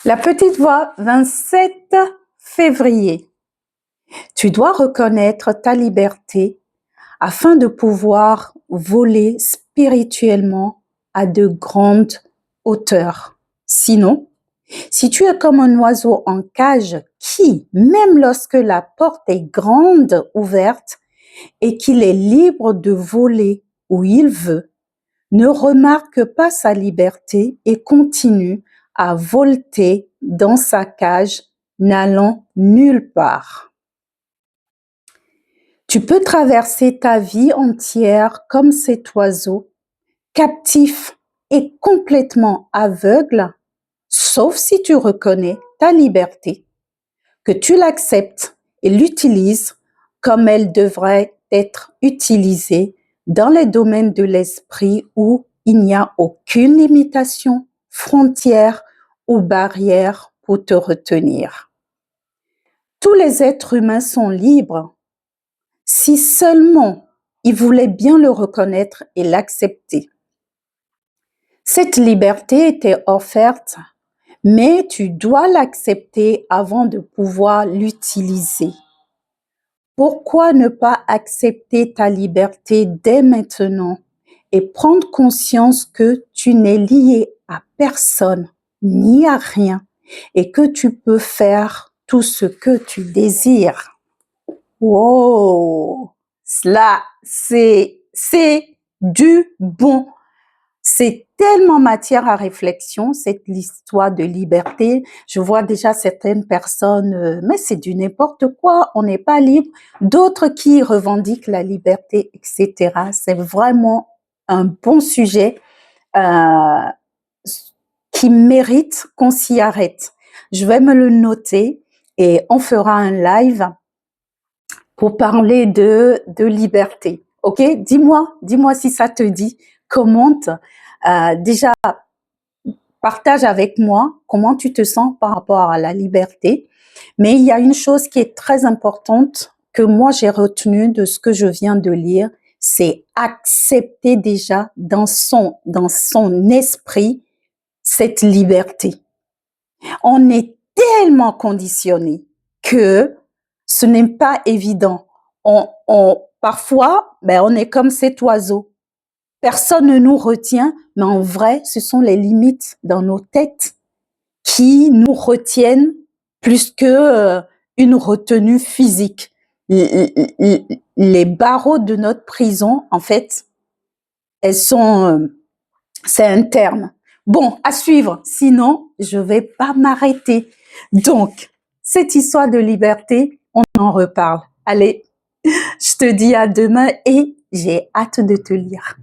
La petite voix, 27 février. Tu dois reconnaître ta liberté afin de pouvoir voler spirituellement à de grandes hauteurs. Sinon, si tu es comme un oiseau en cage qui, même lorsque la porte est grande ouverte et qu'il est libre de voler où il veut, ne remarque pas sa liberté et continue à volter dans sa cage, n'allant nulle part. Tu peux traverser ta vie entière comme cet oiseau, captif et complètement aveugle, sauf si tu reconnais ta liberté, que tu l'acceptes et l'utilises comme elle devrait être utilisée dans les domaines de l'esprit où il n'y a aucune limitation, frontière ou barrière pour te retenir. Tous les êtres humains sont libres si seulement ils voulaient bien le reconnaître et l'accepter. Cette liberté était offerte, mais tu dois l'accepter avant de pouvoir l'utiliser. Pourquoi ne pas accepter ta liberté dès maintenant et prendre conscience que tu n'es lié à personne ni à rien et que tu peux faire tout ce que tu désires? Wow! Cela, c'est du bon. C'est tellement matière à réflexion, cette histoire de liberté. Je vois déjà certaines personnes, mais c'est du n'importe quoi, on n'est pas libre. D'autres qui revendiquent la liberté, etc. C'est vraiment un bon sujet qui mérite qu'on s'y arrête. Je vais me le noter et on fera un live pour parler de liberté. Ok? Dis-moi si ça te dit. Commente. Déjà, partage avec moi comment tu te sens par rapport à la liberté. Mais il y a une chose qui est très importante que moi j'ai retenue de ce que je viens de lire, c'est accepter déjà dans son esprit cette liberté. On est tellement conditionné que ce n'est pas évident. Parfois, on est comme cet oiseau. Personne ne nous retient, mais en vrai, ce sont les limites dans nos têtes qui nous retiennent plus que une retenue physique. Les barreaux de notre prison, en fait, c'est interne. Bon, à suivre, sinon, je vais pas m'arrêter. Donc, cette histoire de liberté, on en reparle. Allez, je te dis à demain et j'ai hâte de te lire.